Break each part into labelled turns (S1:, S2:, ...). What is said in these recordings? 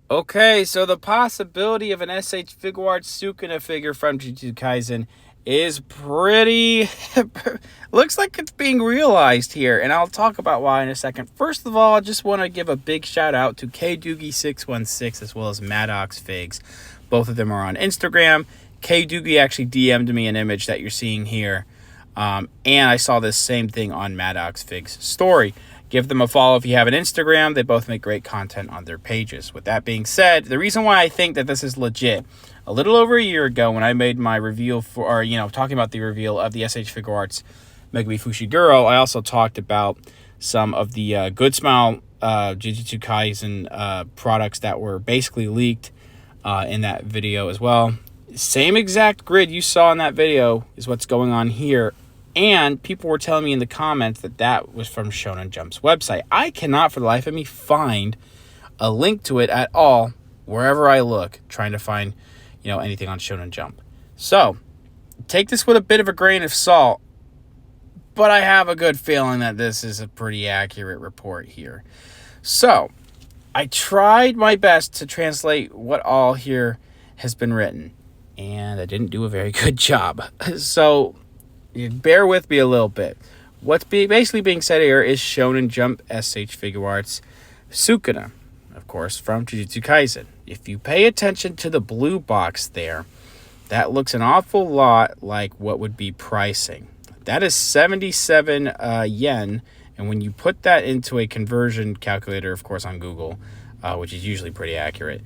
S1: Okay, so the possibility of an SH Figuarts Sukuna figure from Jujutsu Kaisen is pretty... looks like it's being realized here, and I'll talk about why in a second. First of all, I just want to give a big shout out to KDoogie616 as well as Maddox Figs. Both of them are on Instagram. KDoogie actually DM'd me an image that you're seeing here, and I saw this same thing on Maddox Figs' story. Give them a follow if you have an Instagram. They both make great content on their pages. With that being said, the reason why I think that this is legit, a little over a year ago when I made my reveal for, talking about the reveal of the SH Figuarts Megumi Fushiguro, I also talked about some of the Good Smile Jujutsu Kaisen products that were basically leaked in that video as well. Same exact grid you saw in that video is what's going on here. And people were telling me in the comments that that was from Shonen Jump's website. I cannot for the life of me find a link to it at all wherever I look, trying to find, anything on Shonen Jump. So, take this with a bit of a grain of salt, but I have a good feeling that this is a pretty accurate report here. So, I tried my best to translate what all here has been written, and I didn't do a very good job. So, bear with me a little bit. What's basically being said here is Shonen Jump SH Figuarts Sukuna, of course, from Jujutsu Kaisen. If you pay attention to the blue box there, that looks an awful lot like what would be pricing. That is 77 yen, and when you put that into a conversion calculator, of course, on Google, which is usually pretty accurate,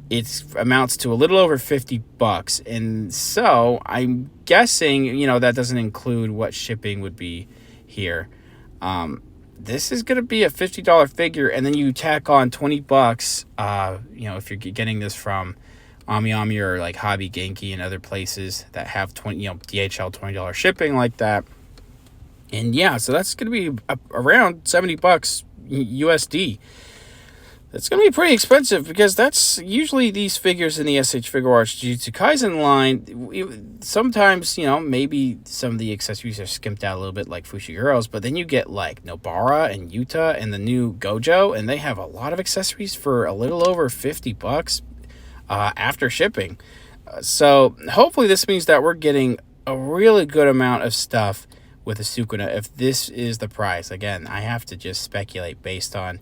S1: it amounts to a little over $50. And so I'm guessing, that doesn't include what shipping would be here. This is going to be a $50 figure. And then you tack on $20, if you're getting this from AmiAmi or like Hobby Genki and other places that have DHL $20 shipping like that. And yeah, so that's going to be around $70 USD. It's going to be pretty expensive because that's usually these figures in the SH Figuarts Jujutsu Kaisen line. Sometimes, maybe some of the accessories are skimped out a little bit like Fushiguro's, but then you get like Nobara and Yuta and the new Gojo, and they have a lot of accessories for a little over $50 after shipping. So hopefully this means that we're getting a really good amount of stuff with a Sukuna if this is the price. Again, I have to just speculate based on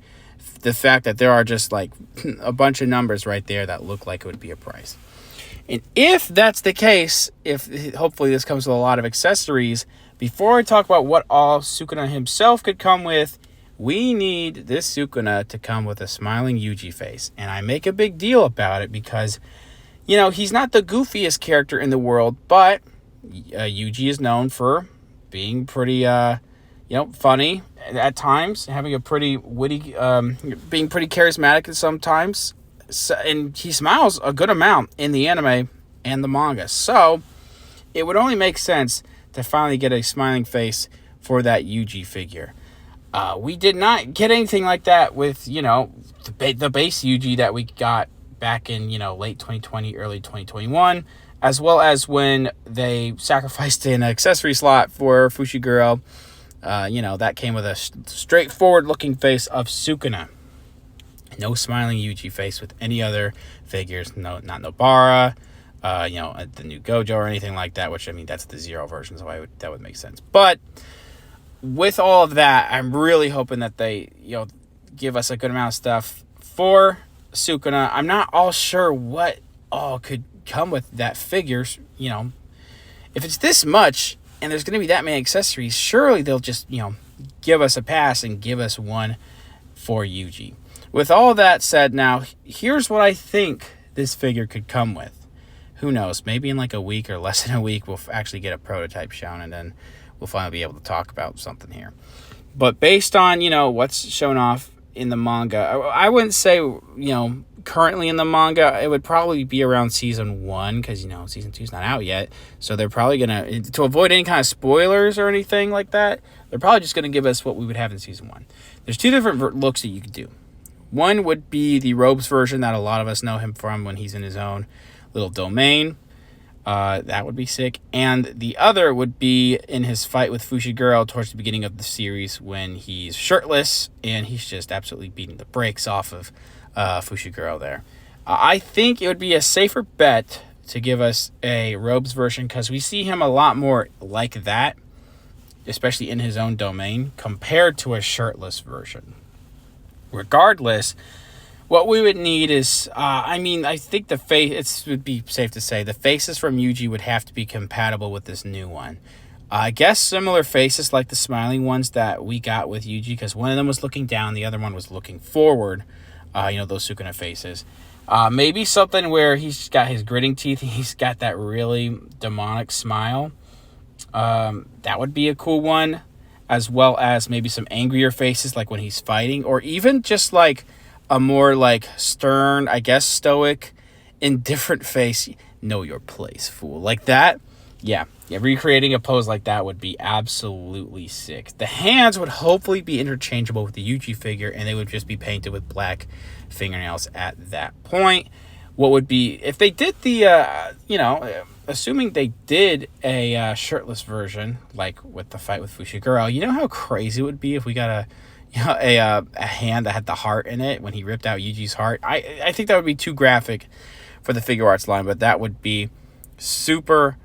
S1: the fact that there are just like a bunch of numbers right there that look like it would be a price. And if that's the case, if hopefully this comes with a lot of accessories, before I talk about what all Sukuna himself could come with, we need this Sukuna to come with a smiling Yuji face. And I make a big deal about it because, he's not the goofiest character in the world, but Yuji is known for being pretty, funny at times, having a pretty witty, being pretty charismatic sometimes. So, and he smiles a good amount in the anime and the manga. So it would only make sense to finally get a smiling face for that Yuji figure. We did not get anything like that with, the base Yuji that we got back in, late 2020, early 2021, as well as when they sacrificed an accessory slot for Fushiguro. That came with a straightforward looking face of Sukuna. No smiling Yuji face with any other figures. No, not Nobara, the new Gojo or anything like that, which, that's the Zero version, so that would make sense. But with all of that, I'm really hoping that they, give us a good amount of stuff for Sukuna. I'm not all sure what all could come with that figure. If it's this much and there's going to be that many accessories, surely they'll just, give us a pass and give us one for Yuji. With all that said, now, here's what I think this figure could come with. Who knows? Maybe in like a week or less than a week, we'll actually get a prototype shown, and then we'll finally be able to talk about something here. But based on, what's shown off in the manga, I wouldn't say, currently in the manga, it would probably be around season 1, because, season 2 is not out yet. So they're probably going to avoid any kind of spoilers or anything like that, they're probably just going to give us what we would have in season 1. There's 2 different looks that you could do. One would be the robes version that a lot of us know him from when he's in his own little domain. That would be sick. And the other would be in his fight with Fushiguro towards the beginning of the series when he's shirtless and he's just absolutely beating the brakes off of Fushiguro there. I think it would be a safer bet to give us a robes version because we see him a lot more like that, especially in his own domain, compared to a shirtless version. Regardless, what we would need is, I think the face, it would be safe to say, the faces from Yuji would have to be compatible with this new one. I guess similar faces like the smiling ones that we got with Yuji, because one of them was looking down, the other one was looking forward, those Sukuna faces. Maybe something where he's got his gritting teeth, he's got that really demonic smile. That would be a cool one, as well as maybe some angrier faces like when he's fighting, or even just like a more like stern, I guess stoic, indifferent face. Know your place, fool. Like that. Yeah, recreating a pose like that would be absolutely sick. The hands would hopefully be interchangeable with the Yuji figure, and they would just be painted with black fingernails at that point. What would be, if they did the, assuming they did a shirtless version, like with the fight with Fushiguro, you know how crazy it would be if we got a hand that had the heart in it when he ripped out Yuji's heart? I think that would be too graphic for the Figuarts line, but that would be super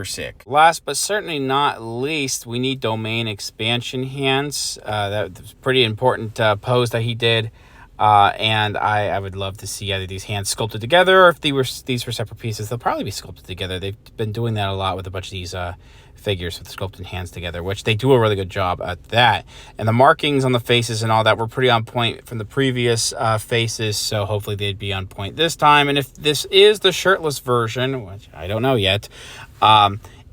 S1: sick. Last but certainly not least, we need domain expansion hands. That was a pretty important pose that he did. And I would love to see either these hands sculpted together, or if these were separate pieces, they'll probably be sculpted together. They've been doing that a lot with a bunch of these figures with sculpted hands together, which they do a really good job at that. And the markings on the faces and all that were pretty on point from the previous faces, so hopefully they'd be on point this time. And if this is the shirtless version, which I don't know yet,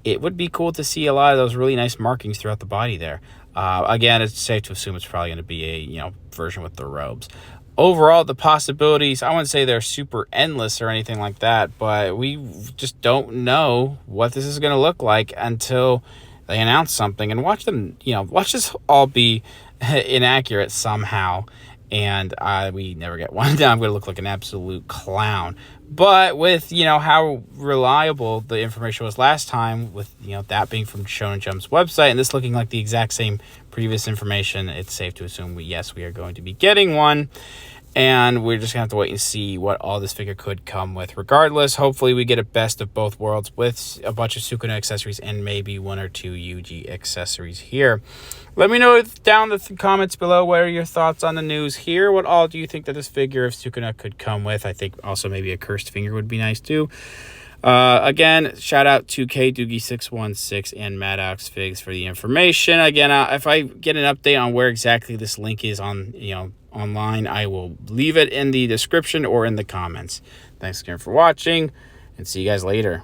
S1: it would be cool to see a lot of those really nice markings throughout the body there. Again, it's safe to assume it's probably going to be a version with the robes. Overall, the possibilities, I wouldn't say they're super endless or anything like that, but we just don't know what this is going to look like until they announce something, and watch this all be inaccurate somehow, and we never get one. I'm going to look like an absolute clown. But with, how reliable the information was last time, with, that being from Shonen Jump's website, and this looking like the exact same previous information, it's safe to assume we are going to be getting one. And we're just going to have to wait and see what all this figure could come with. Regardless, hopefully we get a best of both worlds with a bunch of Sukuna accessories and maybe one or two Yuji accessories here. Let me know down in the comments below, what are your thoughts on the news here? What all do you think that this figure of Sukuna could come with? I think also maybe a cursed finger would be nice too. Again, shout out to KDoogie616 and Maddox Figs for the information. Again, if I get an update on where exactly this link is on, online, I will leave it in the description or in the comments. Thanks again for watching, and see you guys later.